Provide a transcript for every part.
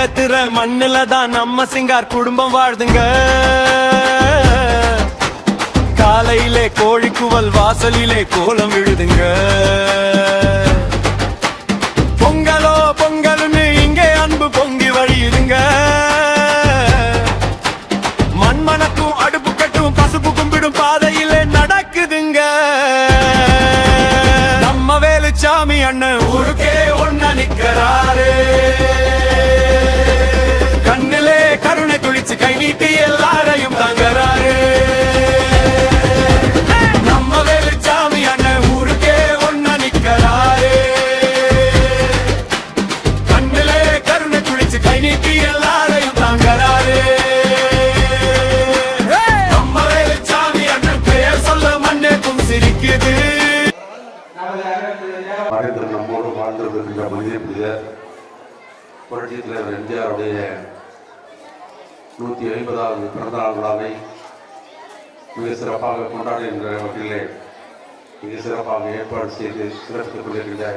ஏத்துற மண்ணுல தான் நம்ம சிங்கார் குடும்பம் வாழ்துங்க. காலையிலே கோழி குவல் வாசலிலே கோலம் விழுதுங்க. பொங்கலோ பொங்கல்னு இங்கே அன்பு பொங்கி வழியுதுங்க. மண்மணக்கும் அடுப்பு கட்டும் பசுப்பு கும்பிடும் பாதையிலே நடக்குதுங்க. நம்ம வேலுச்சாமி அண்ணன் ஊருக்கே ஒண்ணா நிக்கிறாரு. கண்ணிலே கருணை துளிச்சு கை நீட்டி எல்லாரையும் தங்கறாரு. நம்ம வேலுச்சாமி அண்ணன் ஊருக்கே ஒண்ணா நிக்கிறாரு. கண்ணிலே கருணை துளிச்சு கை நீட்டி எல்லாரையும் தங்கறாரு. நம்ம வேலுச்சாமி அண்ணன் பெயர் சொல்ல மண்ணேக்கும் சிரிக்குது. நம்மோடு வாழ்ந்திருக்கின்ற மனிதனுடைய புரட்சித் தலைவர் எம்ஜிஆருடைய 150வது பிறந்தநாள் விழாவை மிக சிறப்பாக கொண்டாடுகின்ற வகையிலே மிக சிறப்பாக ஏற்பாடு செய்து சிறப்பித்துக் கொண்டிருக்கின்ற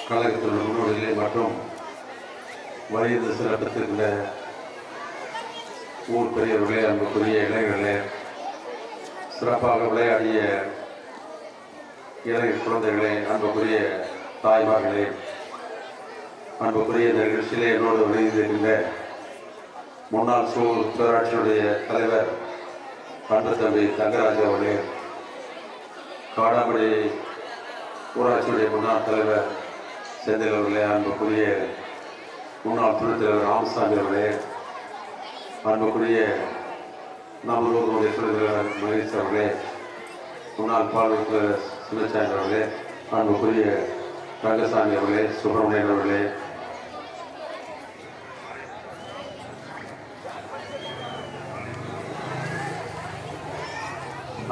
கழகத்தினுடைய முன்னோடிகளே மற்றும் வலிந்து சிறப்பித்திருக்கின்ற ஊர் பெரியவர்களே, அன்புக்குரிய இளைஞர்களே, சிறப்பாக விளையாடிய இளைஞர் குழந்தைகளே, அன்புக்குரிய தாய்மார்களே, அன்புக்குரிய இந்த நிகழ்ச்சியிலே என்னோடு இணைந்திருக்கின்ற முன்னாள் சூழ் பேராட்சியுடைய தலைவர் அன்பு தம்பி தங்கராஜ் அவர்களே, காடாமடி ஊராட்சியுடைய முன்னாள் தலைவர் செந்தில் அவர்களே, அன்புக்குரிய முன்னாள் துணைத் தலைவர் ராமசாமி அவர்களே, அன்புக்குரிய நமது துணைத் தலைவர் மகேஷ் அவர்களே, முன்னாள் பால்வளர் சிவசாமி அவர்களே, அன்புக்குரிய ரங்கசாமி அவர்களே, சுப்பிரமணியன் அவர்களே,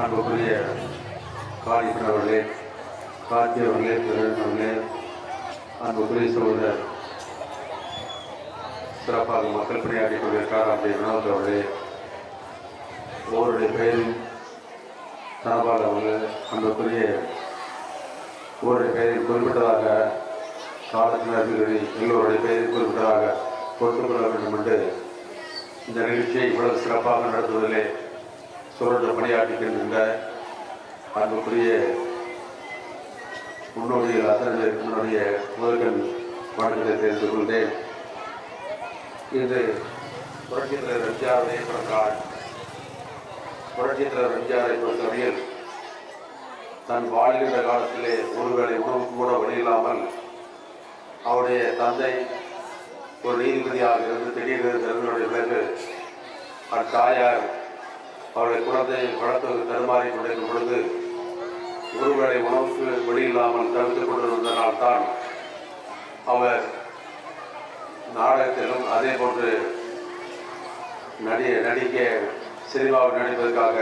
அன்புக்குரிய காளிப்பன் அவர்களே, கார்த்தி அவர்களே, திரு அவர்களே, அன்புக்குரிய சகோதரர் சிறப்பாக மக்கள் பணியாற்றிக் கொண்டிருக்கிறார் அப்படி வினோத் அவர்களே, ஒவ்வொருடைய பெயரில் தனபால் அவர்கள் அன்புக்குரிய ஒவ்வொருடைய பெயரில் குறிப்பிட்டதாக காலத்தின் அறிவுரை எல்லோருடைய பெயரில் குறிப்பிட்டதாக பொறுத்துக் கொள்ள வேண்டும் என்று இந்த நிகழ்ச்சியை இவ்வளவு சிறப்பாக நடத்துவதிலே சுரண்டு பணியாற்றிக்கின்ற அன்புக்குரிய முன்னோடிகள் அத்தனை முன்னுடைய முதல்கள் வணக்கத்தை தெரிந்து கொண்டேன். இன்று புரட்சித் தலைவர் எம்ஜிஆருடைய பிறந்தநாள். புரட்சித் தலைவர் எம்ஜிஆரை பொறுத்தவரையில் தன் வாழ்கின்ற காலத்திலே ஒருவேளை உணவுக்கு கூட வழியில்லாமல் அவருடைய தந்தை ஒரு நீதிபதியாக இருந்து திடீரென்று திறனுடைய பிறகு அத்தாயார் அவருடைய குழந்தையை வளர்த்து தடுமாறி கொண்டிருக்கும் பொழுது ஒருவேளை உணவுக்கு வழியில்லாமல் தவிர்த்துக் கொண்டிருந்ததனால்தான் அவர் நாடகத்திலும் அதே போன்று நடிக்க சினிமாவில் நடிப்பதற்காக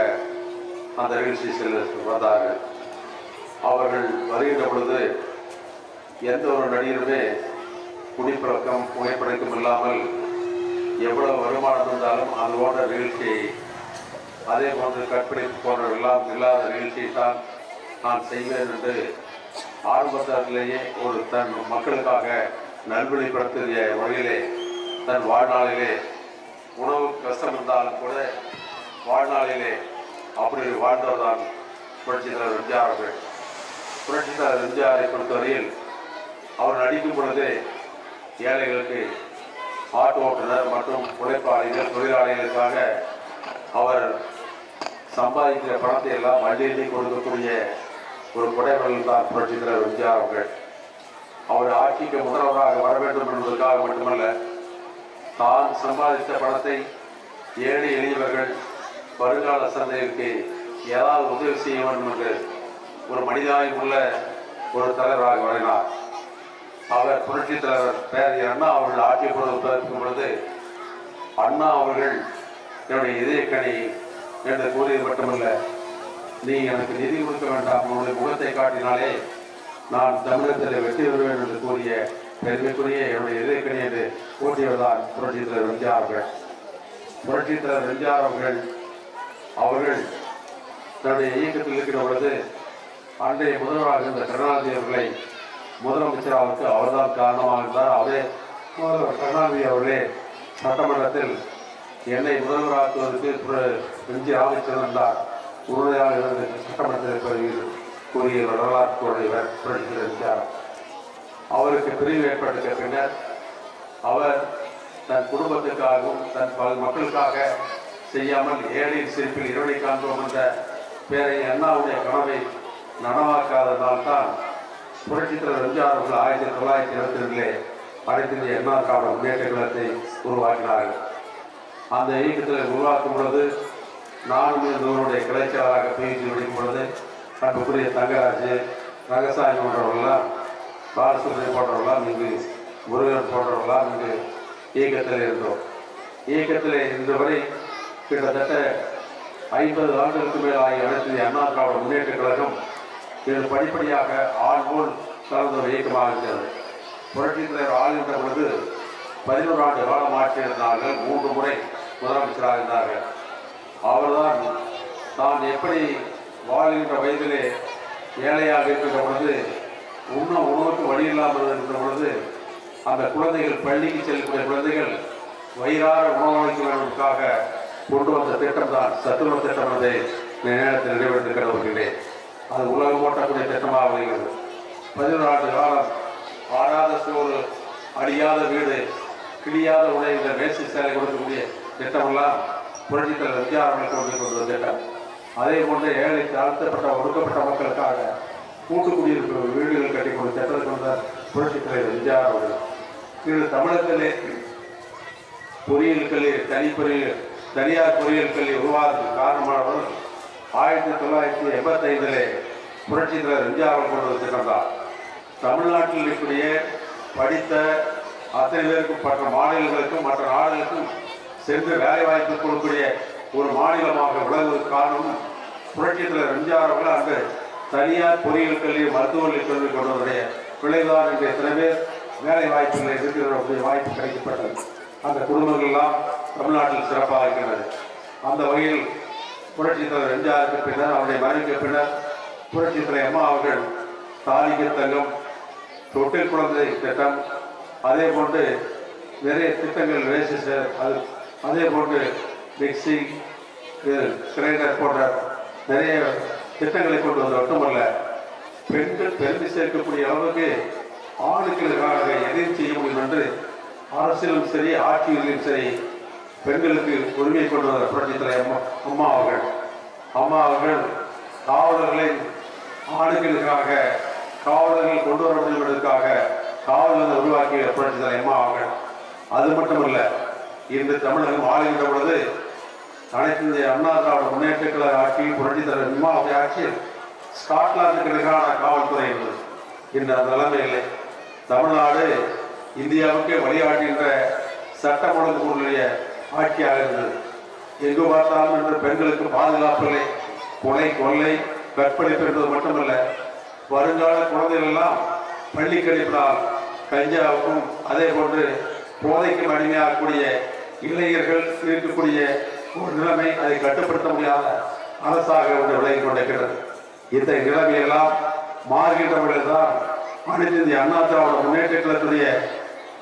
அந்த நிகழ்ச்சி செல்ல வந்தார்கள். அவர்கள் வருகின்ற பொழுது எந்த ஒரு நடிகருமே குடிப்பழக்கம் புகைப்பழக்கம் இல்லாமல் எவ்வளவு வருமானம் இருந்தாலும் அது போன்ற நிகழ்ச்சியை அதே போன்று கற்பழிப்பு போன்ற எல்லாம் இல்லாத நிகழ்ச்சியை தான் நான் செய்வேன் என்று ஆரம்பத்திலேயே ஒரு தன் மக்களுக்காக நல்வழிப்படுத்திய வகையிலே தன் வாழ்நாளிலே உணவு கஷ்டம் இருந்தாலும் கூட வாழ்நாளிலே அப்படி வாழ்ந்தவர்தான் புரட்சித் தலைவர் எம்ஜிஆர் அவர்கள். புரட்சித் தலைவர் எம்ஜிஆரை பொறுத்தவரையில் அவர் நடிக்கும் பொழுதே ஏழைகளுக்கு ஆட்டோ ஓட்டுநர் மற்றும் உழைப்பாளிகள் தொழிலாளிகளுக்காக அவர் சம்பாதிக்கிற பணத்தை எல்லாம் வண்டியிலே கொடுக்கக்கூடிய ஒரு புடைவர்கள் தான் புரட்சித் தலைவர் எம்ஜிஆர் அவர்கள். அவர் ஆட்சிக்கு முதல்வராக வர வேண்டும் என்பதற்காக மட்டுமல்ல, தான் சம்பாதித்த பணத்தை ஏழை எளியவர்கள் வருங்கால சந்தைக்கு ஏதாவது உதவி செய்ய வேண்டும் என்று ஒரு மனிதாயம் உள்ள ஒரு தலைவராக வழங்கினார். அவர் புரட்சித் தலைவர் பேரறிஞர் அண்ணா அவர்கள் ஆட்சி பொறுப்பிருக்கும் பொழுது அண்ணா அவர்கள் என்னுடைய இதயக்கணி என்று கூறியது மட்டுமல்ல, நீ எனக்கு நிதி கொடுக்க வேண்டாம், உன்னுடைய முகத்தை காட்டினாலே நான் தமிழகத்தில் வெற்றி வருவேன் என்று கூறிய பெருமைக்குரிய என்னுடைய இதயக்கணி என்று கூட்டியவர்தான் புரட்சித் தலைவர் எம்ஜிஆர் அவர்கள். புரட்சித் தலைவர் எம்ஜிஆர் அவர்கள் தன்னுடைய இயக்கத்தில் இருக்கிற பொழுது அன்றைய முதல்வராக இருந்த கருணாநிதி அவர்களை முதலமைச்சராக அவர்தான் காரணமாக இருந்தார். அவரே முதல்வர் கருணாநிதி அவர்களே சட்டமன்றத்தில் என்னை முதல்வராக்குவதற்கு எம்.ஜி. ராமச்சந்திரன் தான் உறுதியாக இருந்து சட்டமன்றத்தில் கூறிய வரலாற்றுடையவர் புரட்சியார். அவருக்கு பிரிவு ஏற்பட்ட பின்னர் அவர் தன் குடும்பத்துக்காகவும் தன் பல மக்களுக்காக செய்யாமல் ஏழையின் சிரிப்பில் இரவடி காண்போம் என்ற பேரை அண்ணாவுடைய கனவை நனவாக்காததால் தான் புரட்சித் தலைவர் எம்.ஜி.ஆர். அவர்கள் 1922 அனைத்து இந்திய அண்ணா திராவிட முன்னேற்ற கழகத்தை உருவாக்கினார்கள். அந்த இயக்கத்தில் உருவாக்கும் பொழுது நானும் இதனுடைய கிளைச்சலாக பேசி முடிக்கும் பொழுது அன்புக்குரிய தங்கராஜ், ரங்கசாமி போன்றவர்கள்லாம், பாலசுப்ரமணியம் போன்றவர்களாம், இங்கு முருகன் போன்றவர்களாம் இங்கு இயக்கத்தில் இருந்தோம். இயக்கத்தில் இருந்தவரை கிட்டத்தட்ட 50 ஆண்டுகளுக்கு மேல் ஆகிய அனைத்து அண்ணா திராவிட முன்னேற்ற கழகம் இது படிப்படியாக ஆள்போல் கலந்த ஒரு இயக்கமாக இருக்கிறது. புரட்சித் தலைவர் ஆளுகின்ற பொழுது 11 ஆண்டு காலம் ஆட்சியிருந்தார்கள். 3 முறை முதலமைச்சராக இருந்தார்கள். அவர்தான் தான் எப்படி வாழ்கின்ற வயதிலே ஏழையாக இருக்கின்ற பொழுது உணவுக்கு வழி இல்லாமல் இருக்கின்ற பொழுது அந்த குழந்தைகள் பள்ளிக்கு செல்லக்கூடிய குழந்தைகள் வயிறார உணவளிக்க வேண்டுவதற்காக கொண்டு வந்த திட்டம் தான் சத்துணவு திட்டம் என்பதை நேரத்தில் நிறைவேற்றி கடவுள்கிறேன். அது உலகம் ஓட்டக்கூடிய திட்டமாக வருகிறது. 11 ஆண்டு காலம் ஆடாத சோறு, அடியாத வீடு, கிழியாத உணை இந்த வேசி சேலை கொடுக்கக்கூடிய திட்டமெல்லாம் புரட்சித் தலைவர் எம்.ஜி.ஆர். கொண்டு வந்த திட்டம். அதே போன்று ஏழை தாழ்த்தப்பட்ட ஒடுக்கப்பட்ட மக்களுக்காக கூட்டு குடியிருப்பு வீடுகள் கட்டி கொண்டு திட்டத்தை கொண்ட புரட்சித் தலைவர் எம்.ஜி.ஆர். அவர்கள் கீழ் தமிழகத்திலே பொறியியல் கல்வி தனியார் பொறியியல் கல்வி உருவாவதற்கு காரணமானவர் 1985 புரட்சித் தலைவர் எம்.ஜி.ஆர். கொண்டு வந்த திட்டம் தான். தமிழ்நாட்டில் இருக்கக்கூடிய படித்த அத்தனை பேருக்கும் மற்ற மாநிலங்களுக்கும் மற்ற நாடுகளுக்கும் சென்று வேலை வாய்ப்பு கொடுக்கக்கூடிய ஒரு மாநிலமாக விளங்குவதற்கு காரணம் புரட்சித் தலைவர் எம்.ஜி.ஆர். அவர்கள் அங்கு தனியார் பொறியியல் கல்வி மருத்துவ கல்வி கொண்டவருடைய விளைவுதான் இன்றைய சில பேர் வேலை வாய்ப்புகளை இருக்கிற வாய்ப்பு கிடைக்கப்பட்டது. அந்த குடும்பங்கள் எல்லாம் தமிழ்நாட்டில் சிறப்பாக இருக்கிறது. அந்த வகையில் புரட்சித் தலைவர் எம்.ஜி.ஆருக்கு பின்னர் அவருடைய மறைவுக்கு பின்னர் புரட்சித் தலைவர் அம்மா அவர்கள் தாலிக்கு தங்கம், தொட்டில் குழந்தை திட்டம், அதே போன்று நிறைய திட்டங்கள் அதே போன்று மிக்சி கிரைண்டர் போன்ற நிறைய திட்டங்களை கொண்டு வந்த மட்டுமல்ல, பெண்கள் பெருமை சேர்க்கக்கூடிய அளவுக்கு ஆணுக்கு எதிராக எதையும் செய்ய முடியும் என்று அரசியலும் சரி ஆட்சியிலும் சரி பெண்களுக்கு உரிமை கொண்டு வந்த புரட்சித் தலைவர் அம்மா அவர்கள் காவலர்களை ஆணுக்கு எதிராக காவலர்கள் கொண்டு வர முடியும் என்பதற்காக காவலர்கள் உருவாக்கிய புரட்சித் தலைவர் அம்மா அவர்கள். அது மட்டுமல்ல, இன்று தமிழகம் ஆளுகின்ற பொழுது அனைத்து இந்திய அண்ணா திராவிட முன்னேற்ற கழக ஆட்சியில் புரட்சித் தலைவர் அம்மாவுடைய ஆட்சியில் ஸ்காட்லாந்துக்கு எதிரான காவல்துறை இருந்தது. இன்று அந்த நிலைமை இல்லை. தமிழ்நாடு இந்தியாவுக்கே வழிகாட்டுகின்ற சட்டம் ஒழுங்குடைய ஆட்சியாக இருந்தது. எங்கு பார்த்தாலும் இன்று பெண்களுக்கு பாதுகாப்பு இல்லை. கொலை கற்பழிப்பு என்பது மட்டுமல்ல, வருங்கால குழந்தைகள் எல்லாம் பள்ளி கழிப்பினால் கஞ்சாவுக்கும் அதே போன்று போதைக்கும் அடிமையாகக்கூடிய இளைஞர்கள் இருக்கக்கூடிய ஒரு நிலைமை, அதை கட்டுப்படுத்த முடியாத அரசாக விலகி கொண்டிருக்கிறது. இந்த நிலைமையெல்லாம் மாறுகின்ற பொழுதுதான் அனைத்து இந்திய அண்ணா திராவிட முன்னேற்ற கழகத்துடைய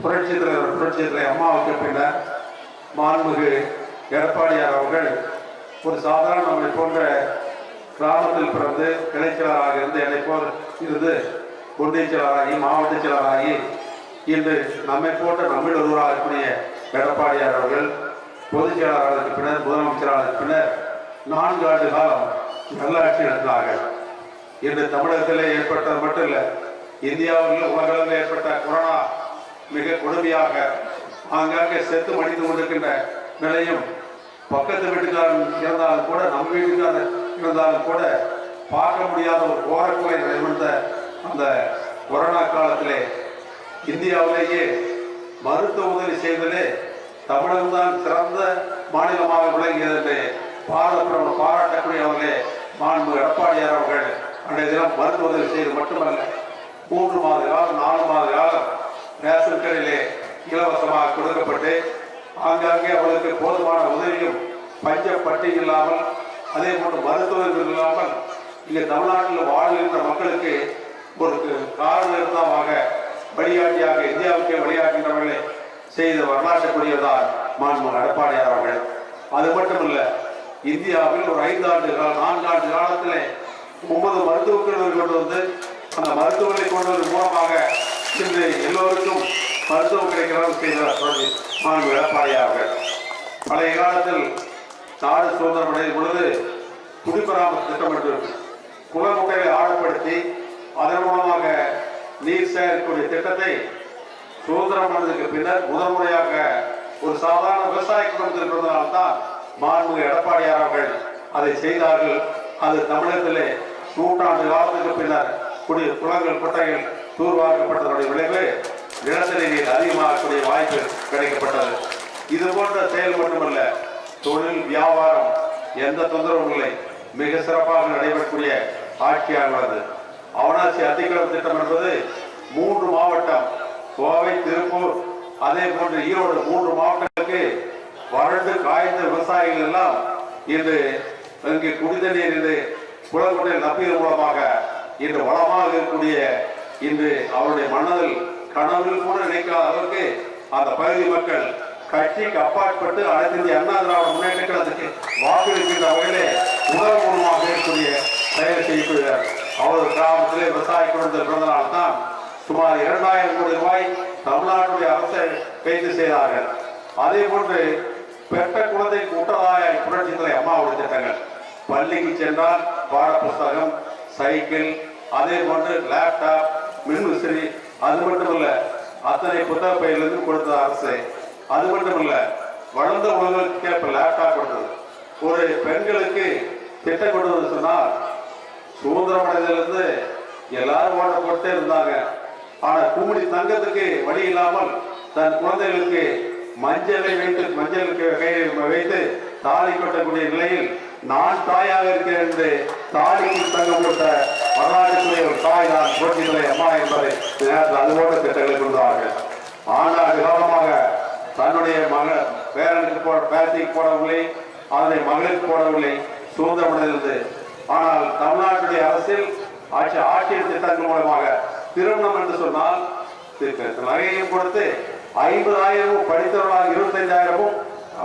புரட்சித் தலைவர் அம்மாவுக்கு பின்னர் மாண்புமிகு எடப்பாடியார் அவர்கள் ஒரு சாதாரண நம்மை போன்ற கிராமத்தில் பிறந்து கிளைச்சலராக இருந்து என்னை போல் இருந்து ஒன்றிய செயலாளராகி மாவட்ட செயலாளராகி இன்று நம்மை போன்ற நம்மில் ஒருவராக இருக்கக்கூடிய எடப்பாடியார் அவர்கள் பொதுச் செயலாளருக்கு பின்னர் முதலமைச்சராளருக்கு பின்னர் 4 ஆண்டு காலம் நல்லாட்சி நடத்தினார்கள். இன்று தமிழகத்திலே ஏற்பட்டது மட்டும் இல்லை, இந்தியாவில் உலகளவில் ஏற்பட்ட கொரோனா மிக கொடுமையாக ஆங்காங்கே செத்து மடிந்து கொண்டிருக்கின்ற நிலையும், பக்கத்து வீட்டுக்காரன் இருந்தாலும் கூட நம் வீட்டுக்காரன் இருந்தாலும் கூட பார்க்க முடியாத ஒரு கோரக்குறை நிறைந்த அந்த கொரோனா காலத்திலே இந்தியாவிலேயே மருத்துவ உதவி செய்வதிலே தமிழகம்தான் சிறந்த மாநிலமாக விளங்கியது என்று பாராட்டக்கூடிய அவர்களே மாண்பு எடப்பாடியார் அவர்கள் அன்றைய தினம் மருத்துவ உதவி செய்வது மட்டுமல்ல, 3 மாத காலம் 4 மாத காலம் ரேஷன் கடையிலே இலவசமாக கொடுக்கப்பட்டு ஆங்காங்கே அவர்களுக்கு போதுமான உதவியும் பஞ்ச பட்டி இல்லாமல் அதே போன்று மருத்துவர்கள் இல்லாமல் இங்கே தமிழ்நாட்டில் வாழ்கின்ற மக்களுக்கு ஒரு காரணமாக வழிகாட்டியாக இந்தியாவுக்கே வழிகாட்டுகின்றவர்களே செய்த வரலாற்றுக்குரியதான் மாண்புமிகு எடப்பாடியார் அவர்கள். அது மட்டுமல்ல, இந்தியாவில் ஒரு 4 ஆண்டு காலத்திலே 30 மருத்துவக் கல்லூரி கொண்டு வந்து அந்த மருத்துவர்களை கொண்டு வந்தது மூலமாக இன்று எல்லோருக்கும் மருத்துவம் கிடைக்கிறார்கள் செய்தார் மாண்புமிகு எடப்பாடியார் அவர்கள். பழைய காலத்தில் நாடு சுதந்திரம் அடையும் பொழுது குடிப்பராமரிப்பு திட்டம் என்று குளமுட்டைகளை ஆழப்படுத்தி அதன் மூலமாக நீர் சேகரிக்கக்கூடிய திட்டத்தை சுதந்திரம் அடைந்ததற்கு பின்னர் முதல் முறையாக ஒரு சாதாரண விவசாய குடும்பத்தில் இருந்ததால்தான் மாண்புமிகு எடப்பாடியார் அவர்கள் அதை செய்தார்கள். அது தமிழகத்திலே 100 ஆண்டு காலத்துக்கு பின்னர் குளங்கள் குட்டைகள் தூர்வார்க்கப்பட்டதனுடைய விளைவு நிலத்தடி நீர் அதிகமாகக்கூடிய வாய்ப்பு கிடைக்கப்பட்டது. இது போன்ற செயல் மட்டுமல்ல, தொழில் வியாபாரம் எந்த தொந்தரவும் இல்லை, மிக சிறப்பாக நடைபெறக்கூடிய ஆட்சியாக உள்ளது. அவனாசி அத்திக்கடவு திட்டம் என்பது 3 மாவட்டம், கோவை, திருப்பூர், அதே போன்று ஈரோடு 3 மாவட்டங்களுக்கு வறண்டு காய்ந்த விவசாயிகள் எல்லாம் இன்று இங்கு குடித நீர் இன்று குளக்குட்டையில் நப்பீர் மூலமாக இன்று வளமாக இருக்கக்கூடிய இன்று அவருடைய மனதில் கனவில் கூட நினைக்காத அளவுக்கு அந்த பகுதி மக்கள் கட்சிக்கு அப்பாற்பட்டு அனைத்து இந்திய அண்ணா திராவிட முன்னேற்ற கழகத்துக்கு வாக்களிக்கின்ற வகையிலே உணர்வுபூர்வமாக இருக்கக்கூடிய செயலை செய்யப்படுகிறார். அவர் கிராமத்திலே விவசாய குடும்பத்தில் பிறந்தனால்தான் சுமார் 2000 கோடி ரூபாய் தமிழ்நாட்டுடைய அரசை கைது செய்தார்கள். அதே போன்று பெற்ற குழந்தைக்கு ஊட்டதாய புரட்சி தலைவர் அம்மாவுடைய திட்டங்கள், பள்ளிக்கு சென்றால் பாட புஸ்தகம், சைக்கிள், அதே போன்று லேப்டாப், மின்விசிறி, அது மட்டுமல்ல அத்தனை புத்தக பையிலிருந்து கொடுத்தது அரசு. அது மட்டுமல்ல, வளர்ந்த உலகளுக்கு ஏற்ப லேப்டாப் கொடுத்தது. ஒரு பெண்களுக்கு திட்டம் கொண்டு சொன்னால் சுதந்திரம் அடைந்ததிலிருந்து எல்லாரும் ஓட்ட போட்டே இருந்தாங்க. ஆனா கும்மிடி தங்கத்துக்கு வழி இல்லாமல் தன் குழந்தைகளுக்கு மஞ்சளுக்கு கையில் வைத்து தாலி கட்டக்கூடிய நிலையில் நான் தாயாக இருக்கிறேன் என்று தாலிக்கு தங்கம் கொடுத்த வரலாற்றுக்குரிய ஒரு தாய் தான் புரட்சி தலைவர் அம்மா என்பதை நேரத்தில் அதுபோன்ற திட்டங்களை கொண்டார்கள். ஆண்டாண்டு காலமாக தன்னுடைய மகள் பேரனுக்கு பேத்திக்கு போடவில்லை, அதனை மகளுக்கு போடவில்லை, சுதந்திரம் அடைந்தது. ஆனால் தமிழ்நாட்டுடைய அரசில் ஆட்சியின் திட்டங்கள் மூலமாக திருமணம் என்று சொன்னால் நகையையும் கொடுத்து 50,000 படித்தவர்களாக 25,000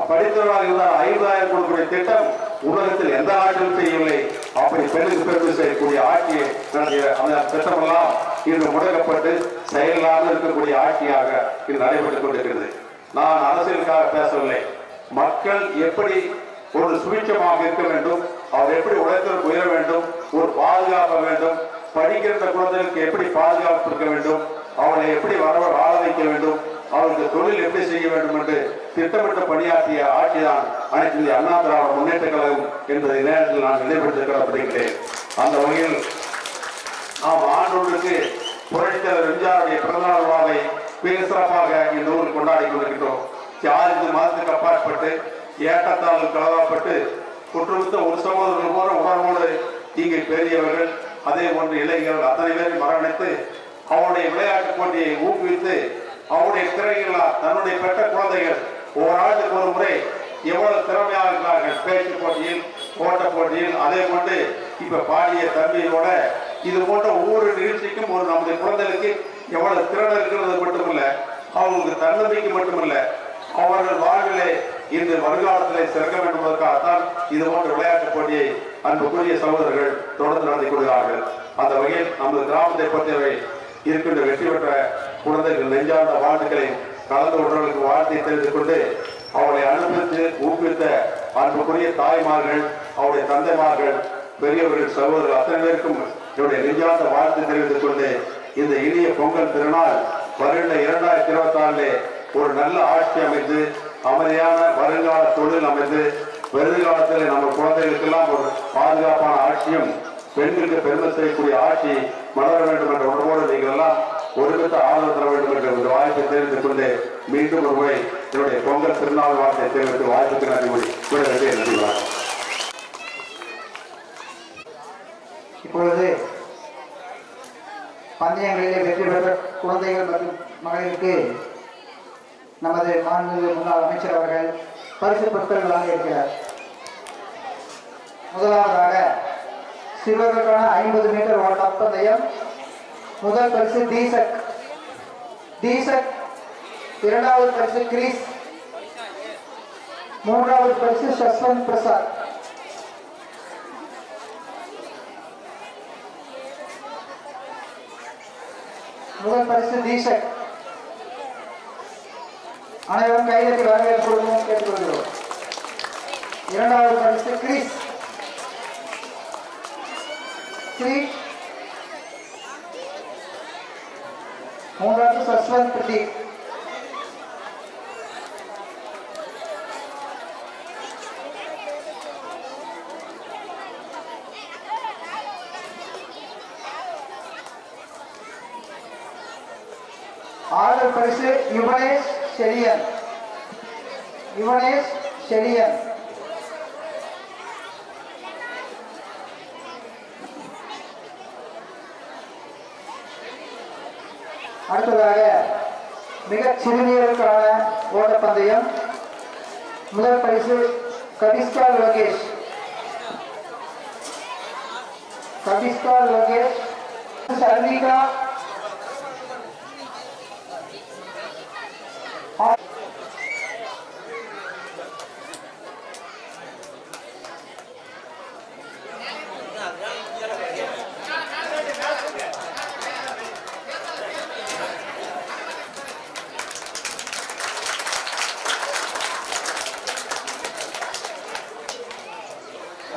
படித்தவர்களாக இருந்தால் 50,000 கொடுக்கக்கூடிய திட்டம் உலகத்தில் எந்த ஆட்சியும் செய்யவில்லை. அப்படி பெண்ணுக்கு பெருமை செய்யக்கூடிய ஆட்சியை நடத்திய அந்த திட்டமெல்லாம் இன்று முடக்கப்பட்டு செயலாக இருக்கக்கூடிய ஆட்சியாக இது நடைபெற்றுக் கொண்டிருக்கிறது. நான் அரசியலுக்காக பேசவில்லை. மக்கள் எப்படி ஒரு சுபிட்சமாக இருக்க வேண்டும், அவர் எப்படி உழைத்தவருக்கு உயர வேண்டும், ஒரு பாதுகாக்க வேண்டும், படிக்கின்ற குழந்தைகளுக்கு எப்படி பாதுகாப்பு இருக்க வேண்டும், அவனை எப்படி வாழ வைக்க வேண்டும், அவருக்கு தொழில் எப்படி செய்ய வேண்டும் என்று திட்டமிட்டு பணியாற்றிய ஆட்சிதான் அனைத்து இந்திய அண்ணா திராவிட முன்னேற்ற கழகம் என்பதை நேரத்தில் நான் நினைவுபடுத்த கடமைப்படுகிறேன். அந்த வகையில் நாம் ஆண்டொன்றுக்கு புரட்சித்தலைவர் எம்ஜிஆருடைய பிறந்தநாள் விழாவை மிக சிறப்பாக இந்த ஊரில் கொண்டாடி கொண்டிருக்கிறோம். 6 மாதத்துக்கு அப்பாற்பட்டு ஏற்றத்தாழ்வு கலவாப்பட்டு குற்றமித்த ஒரு சகோதரர்கள் போல உணர்வோடு இங்கே பெரியவர்கள், அதே போன்று இளைஞர்கள் அத்தனை பேரையும் வரவழைத்து அவருடைய விளையாட்டு போட்டியை ஊக்குவித்து அவருடைய திறமைகளால் தன்னுடைய பெற்ற குழந்தைகள் ஓராண்டுக்கு ஒரு முறை எவ்வளவு திறமையாக இருக்கிறார்கள், பேச்சு போட்டியில், ஓட்ட போட்டியில், அதே போன்று இப்ப பாடிய தம்பியோட இது போன்ற ஒவ்வொரு நிகழ்ச்சிக்கும் ஒரு நம்முடைய குழந்தைகளுக்கு எவ்வளவு திறன் இருக்கிறது மட்டுமல்ல, அவங்களுக்கு தன்னம்பிக்கை மட்டுமல்ல, அவர்கள் வாழ்விலே இன்று வருங்காலத்திலே சிறக்க வேண்டும் என்பதற்காகத்தான் இது போன்ற விளையாட்டு போட்டியை அன்புக்குரிய சகோதரர்கள் தொடர்ந்து நடத்தி கொள்கிறார்கள். அந்த வகையில் நமது கிராமத்தை பொறுத்தவரை இருக்கின்ற வெற்றி பெற்ற குழந்தைகள் நெஞ்சார்ந்த வாழ்த்துக்களை கலந்து கொண்டவர்களுக்கு வாழ்த்தை தெரிந்து கொண்டு அவளை அனுமதித்து ஊக்குவித்த அன்புக்குரிய தாய்மார்கள், அவருடைய தந்தைமார்கள், பெரியவர்கள், சகோதரர்கள் அத்தனை பேருக்கும் என்னுடைய நெஞ்சார்ந்த வாழ்த்து தெரிவித்துக் கொண்டு இந்த இனிய பொங்கல் திருநாள் வருகின்ற 2024 ஒரு நல்ல ஆட்சி அமைந்து அமைதியான வருங்கால தொழில் அமைந்து வருங்காலத்தில் நம்ம குழந்தைகளுக்கெல்லாம் ஒரு பாதுகாப்பான ஆட்சியும் பெண்களுக்கு பெருமை செய்யக்கூடிய ஆட்சி மலர வேண்டும் என்ற உணர்வோடு நீங்கள் எல்லாம் ஒருமித்த ஆதரவு தர வேண்டும் என்ற ஒரு வாய்ப்பை தெரிந்து கொண்டு மீண்டும் ஒரு முறை என்னுடைய பொங்கல் திருநாள் வார்த்தை தெரிவித்து வாய்ப்புக்கு நன்றி கூறி இப்பொழுது பந்தயங்களிலே வெற்றி பெற்ற குழந்தைகள் மற்றும் மகளிருக்கு நமது மாண்புமிகு முன்னாள் அமைச்சர் அவர்கள் பரிசு பொருட்கள் வழங்க இருக்கிறார். முதலாவதாக சிறுவர்களுக்கான 50 மீட்டர் ஓட்ட பந்தயம் முதல் பரிசு தீசக் இரண்டாவது பரிசு கிரீஸ், மூன்றாவது பரிசு சஸ்வந்த் பிரசாத். முதல் பரிசு தீஷக். அனைவரும் கைதட்டி வரவேற்பு கேட்டுக்கொள்கிறோம். இரண்டாவது பரிசு கிரீஸ், மூன்றாவது சஸ்வந்த் பிரதீப். ஆறாவது பரிசு யுவனேஷ் செழியன். அடுத்ததாக மிகச் சிறுமியருக்கான ஓட்டப்பந்தயம். முதல் பரிசு கபிஸ்கா லோகேஷ். சர்விகா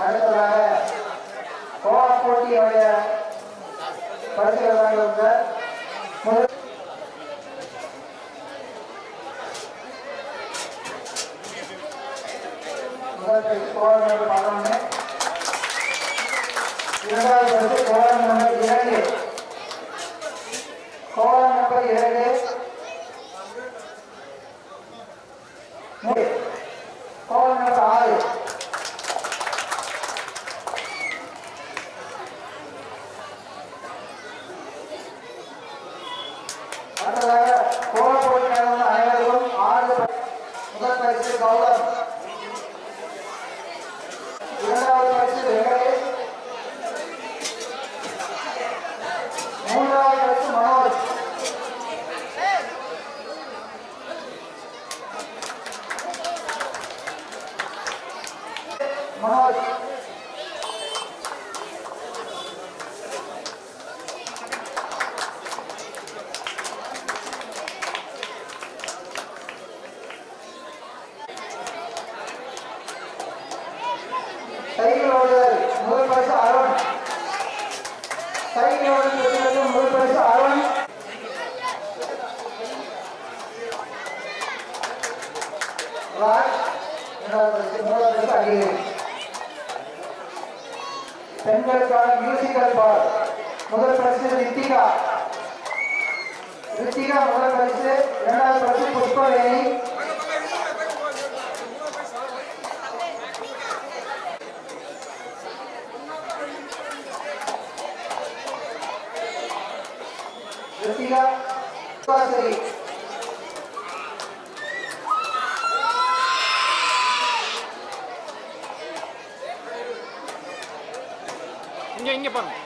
அடுத்ததாக கோவா போட்டியுடைய பரிசுகள் வாங்கியுள்ள முதல் பரிசு கோவா நம்பர் 11, இரண்டாவது பரிசு கோவா நம்பர் 2, கோவா நம்பர் 6, அடுத்ததாக கோவா போட்டியாளர்கள் அனைவருக்கும் 6 முதல் பரிசு கௌதம், இரண்டாவது பரிசு வெங்கடேஷ், மூன்றாவது பரிசு மனோஜ், சைக்கிள் ஓடுதல் முதல் பரிசு அருண். சைக்கிள் ஓடுதல் முதல் பரிசு அருண். ராஜ் இரண்டாவது பரிசு, மூன்றாவது பரிசு அகிலேஷ். பெண்களுக்கான மியூசிக்கல் பால் முதல் பரிசு ரித்திகா முதல் பரிசு, இரண்டாவது பரிசு புஷ்பவேணி, சரி இங்க பாருங்க.